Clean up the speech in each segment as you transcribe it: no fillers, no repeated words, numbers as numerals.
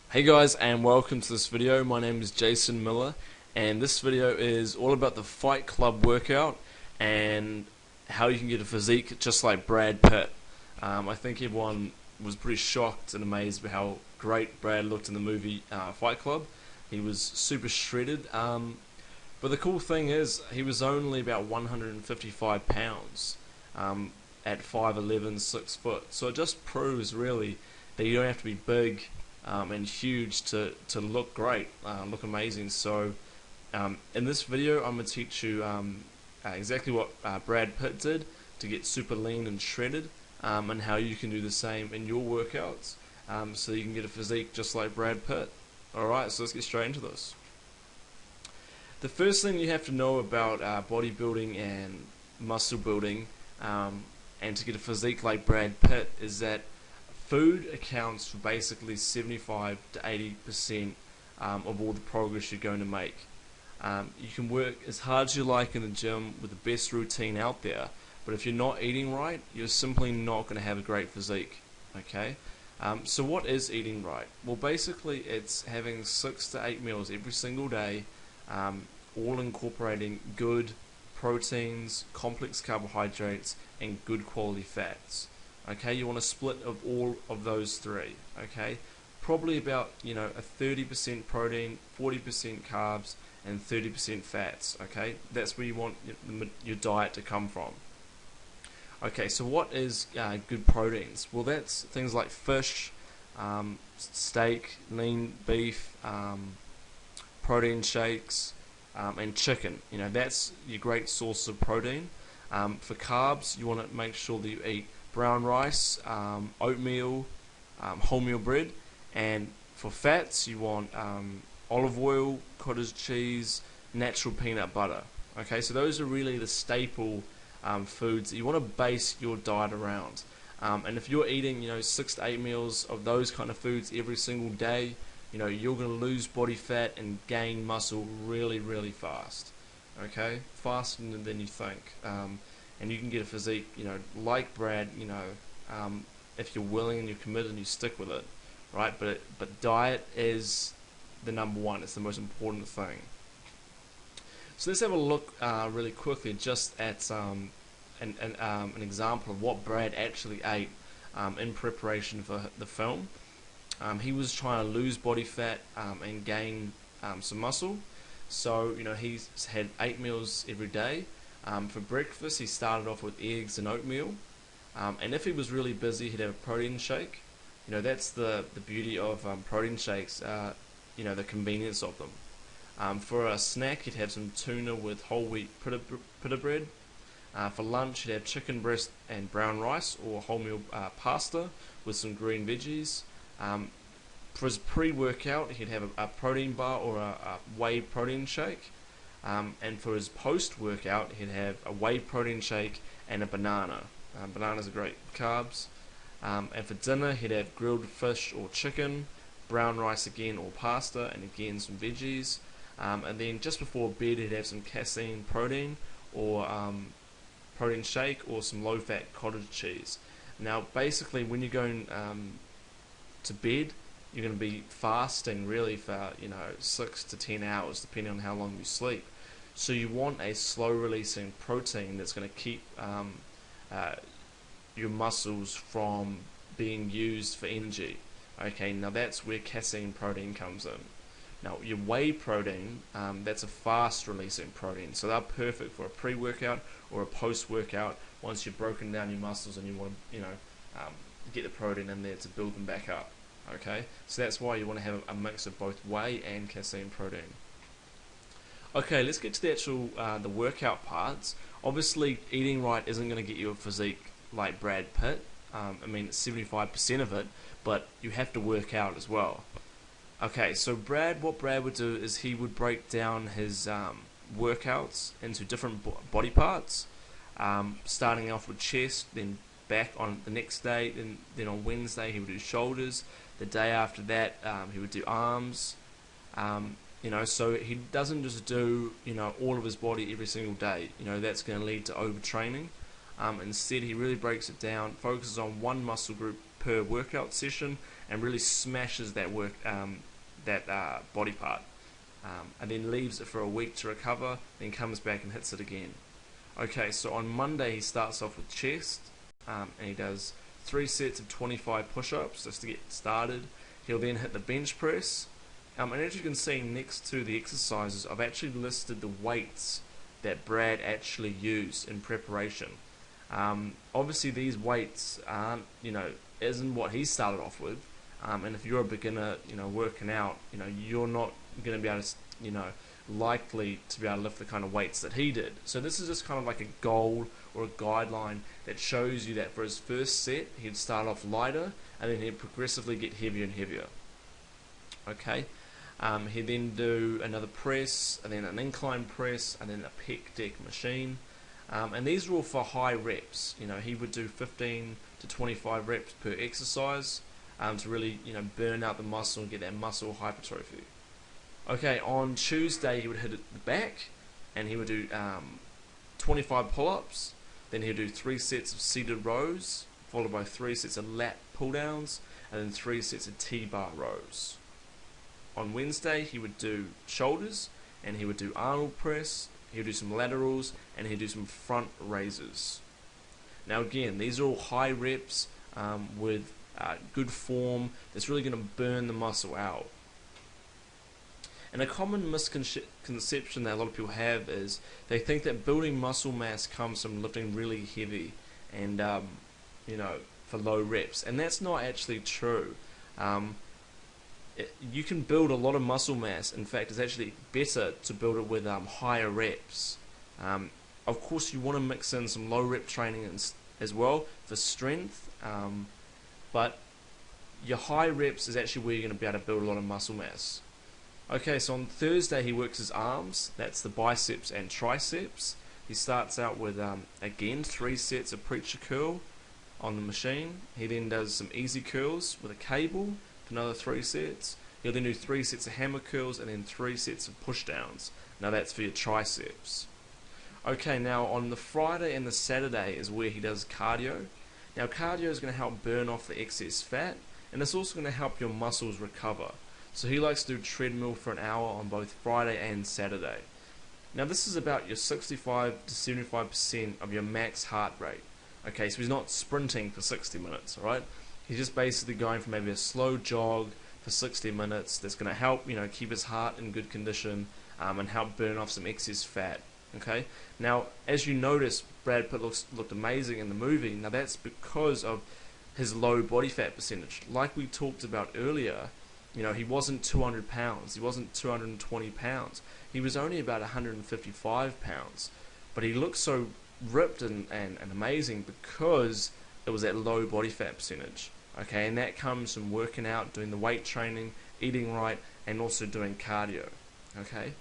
Hey guys, and welcome to this video. My name is Jason Miller, and this video is all about the Fight Club workout and how you can get a physique just like Brad Pitt. I think everyone was pretty shocked and amazed by how great Brad looked in the movie Fight Club. He was super shredded, but the cool thing is he was only about 155 pounds at 5'11", 6 foot. So it just proves really that you don't have to be big and huge to look great, look amazing. So in this video I'm going to teach you exactly what Brad Pitt did to get super lean and shredded, and how you can do the same in your workouts, so you can get a physique just like Brad Pitt. Alright, so let's get straight into this. The first thing you have to know about bodybuilding and muscle building, and to get a physique like Brad Pitt, is that food accounts for basically 75 to 80% of all the progress you're going to make. You can work as hard as you like in the gym with the best routine out there, but if you're not eating right, you're simply not going to have a great physique. Okay? So what is eating right? Well, basically it's having 6 to 8 meals every single day, all incorporating good proteins, complex carbohydrates, and good quality fats. Okay, you want a split of all of those three. Okay, probably about a 30% protein, 40% carbs, and 30% fats. Okay, that's where you want your diet to come from. Okay, so what is good proteins? Well, that's things like fish, steak, lean beef, protein shakes, and chicken. That's your great source of protein. For carbs, you want to make sure that you eat brown rice, oatmeal, wholemeal bread, and for fats you want olive oil, cottage cheese, natural peanut butter. Okay, so those are really the staple foods that you want to base your diet around. And if you're eating 6 to 8 meals of those kind of foods every single day, you're going to lose body fat and gain muscle really fast. Okay, faster than you think. And you can get a physique, like Brad, if you're willing and you're committed and you stick with it, right? But diet is the number one. It's the most important thing. So let's have a look really quickly just at an example of what Brad actually ate in preparation for the film. He was trying to lose body fat and gain some muscle. So he's had 8 meals every day. For breakfast, he started off with eggs and oatmeal, and if he was really busy, he'd have a protein shake. That's the beauty of protein shakes. The convenience of them. For a snack, he'd have some tuna with whole wheat pita bread. For lunch, he'd have chicken breast and brown rice, or wholemeal pasta with some green veggies. For his pre-workout, he'd have a protein bar or a whey protein shake. And for his post-workout, he'd have a whey protein shake and a banana. Bananas are great carbs. And for dinner, he'd have grilled fish or chicken, brown rice again or pasta, and again some veggies. And then just before bed, he'd have some casein protein or protein shake or some low-fat cottage cheese. Now, basically, when you're going to bed, you're going to be fasting really for 6 to 10 hours, depending on how long you sleep. So you want a slow-releasing protein that's going to keep your muscles from being used for energy. Okay, now that's where casein protein comes in. Now your whey protein, that's a fast-releasing protein, so they're perfect for a pre-workout or a post-workout. Once you've broken down your muscles and you want to, get the protein in there to build them back up. Okay, so that's why you want to have a mix of both whey and casein protein. Okay, let's get to the actual the workout parts. Obviously, eating right isn't going to get you a physique like Brad Pitt. I mean, it's 75% of it, but you have to work out as well. Okay, so what Brad would do is he would break down his workouts into different body parts, starting off with chest, then back on the next day, then on Wednesday he would do shoulders. The day after that, he would do arms. So he doesn't just do all of his body every single day. That's going to lead to overtraining. Instead, he really breaks it down, focuses on one muscle group per workout session, and really smashes that body part, and then leaves it for a week to recover, then comes back and hits it again. Okay, so on Monday he starts off with chest, and he does 3 sets of 25 push-ups just to get started. He'll then hit the bench press, and as you can see next to the exercises, I've actually listed the weights that Brad actually used in preparation. Obviously these weights aren't, isn't what he started off with, and if you're a beginner, working out, you're not going to be able to, likely to be able to lift the kind of weights that he did. So this is just kind of like a goal or a guideline that shows you that for his first set, he'd start off lighter, and then he'd progressively get heavier and heavier. Okay. He'd then do another press, and then an incline press, and then a pec deck machine. And these are all for high reps. He would do 15 to 25 reps per exercise to really, burn out the muscle and get that muscle hypertrophy. Okay, on Tuesday he would hit the back, and he would do 25 pull-ups. Then he would do 3 sets of seated rows, followed by 3 sets of lat pull-downs, and then 3 sets of T-bar rows. On Wednesday he would do shoulders, and he would do Arnold press, he would do some laterals, and he'd do some front raises. Now again, these are all high reps with good form that's really going to burn the muscle out. And a common misconception that a lot of people have is they think that building muscle mass comes from lifting really heavy and for low reps, and that's not actually true. You can build a lot of muscle mass. In fact, it's actually better to build it with higher reps. Of course, you want to mix in some low rep training as well for strength, but your high reps is actually where you're going to be able to build a lot of muscle mass. Okay, so on Thursday he works his arms. That's the biceps and triceps. He starts out with again 3 sets of preacher curl on the machine. He then does some easy curls with a cable for another 3 sets. He'll then do 3 sets of hammer curls and then 3 sets of push downs. Now that's for your triceps. Okay, now on the Friday and the Saturday is where he does cardio. Now cardio is going to help burn off the excess fat, and it's also going to help your muscles recover. So he likes to do treadmill for an hour on both Friday and Saturday. Now this is about your 65 to 75% of your max heart rate. Okay, so he's not sprinting for 60 minutes, alright? He's just basically going for maybe a slow jog for 60 minutes that's going to help, keep his heart in good condition and help burn off some excess fat. Okay. Now, as you notice, Brad Pitt looked amazing in the movie. Now that's because of his low body fat percentage. Like we talked about earlier, he wasn't 200 pounds. He wasn't 220 pounds. He was only about 155 pounds. But he looked so ripped and amazing because it was that low body fat percentage. Okay, and that comes from working out, doing the weight training, eating right, and also doing cardio. Okay.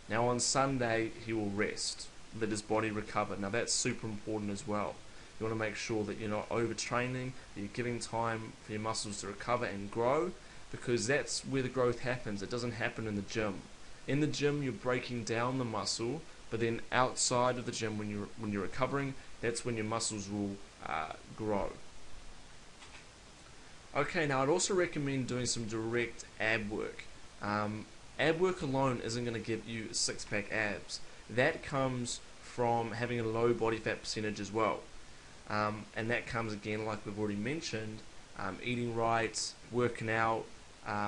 Now on Sunday he will rest, let his body recover. Now that's super important as well. You want to make sure that you're not overtraining, that you're giving time for your muscles to recover and grow, because that's where the growth happens. It doesn't happen in the gym. In the gym you're breaking down the muscle, but then outside of the gym when you're recovering, that's when your muscles will grow. Okay, now I'd also recommend doing some direct ab work. Ab work alone isn't going to give you 6-pack abs. That comes from having a low body fat percentage as well. And that comes again, like we've already mentioned, eating right, working out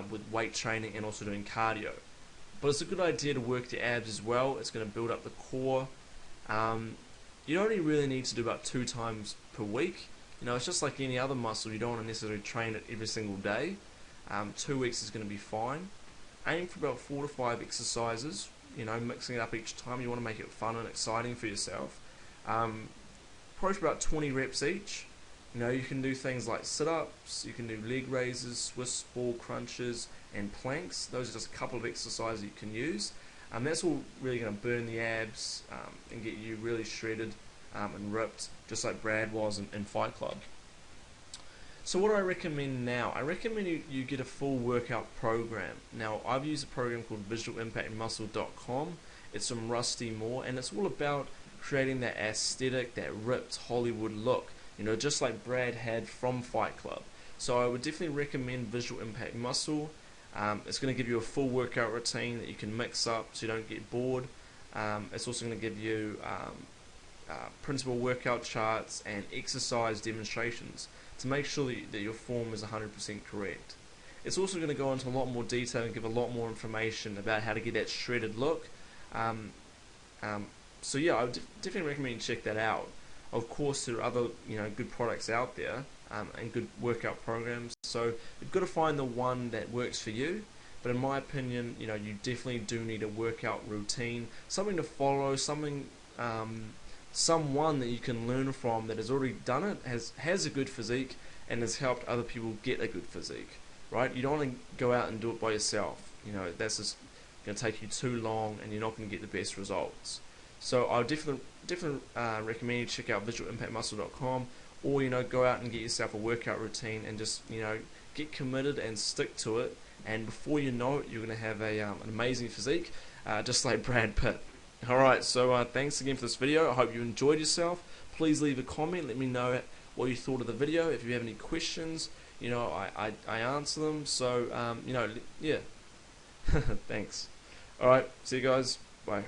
with weight training, and also doing cardio. But it's a good idea to work the abs as well. It's going to build up the core. You only really need to do about 2 times per week. It's just like any other muscle. You don't want to necessarily train it every single day. 2 weeks is going to be fine. Aim for about 4 to 5 exercises, mixing it up each time. You want to make it fun and exciting for yourself. Probably for about 20 reps each. You can do things like sit-ups, you can do leg raises, Swiss ball crunches, and planks. Those are just a couple of exercises you can use. That's all really going to burn the abs and get you really shredded and ripped, just like Brad was in Fight Club. So what do I recommend now? I recommend you get a full workout program. Now, I've used a program called visualimpactmuscle.com. It's from Rusty Moore, and it's all about creating that aesthetic, that ripped Hollywood look, just like Brad had from Fight Club. So I would definitely recommend Visual Impact Muscle. It's going to give you a full workout routine that you can mix up so you don't get bored. It's also going to give you principal workout charts and exercise demonstrations to make sure that your form is 100% correct. It's also going to go into a lot more detail and give a lot more information about how to get that shredded look. So yeah, I would definitely recommend you check that out. Of course, there are other good products out there and good workout programs. So you've got to find the one that works for you. But in my opinion, you definitely do need a workout routine, something to follow, someone that you can learn from that has already done it, has a good physique, and has helped other people get a good physique. Right? You don't want to go out and do it by yourself. That's just going to take you too long, and you're not going to get the best results. So I would definitely recommend you check out visualimpactmuscle.com, or go out and get yourself a workout routine and just get committed and stick to it. And before you know it, you're going to have an amazing physique, just like Brad Pitt. Alright, so thanks again for this video. I hope you enjoyed yourself. Please leave a comment. Let me know what you thought of the video. If you have any questions, I answer them. So, yeah. Thanks. Alright, see you guys. Bye.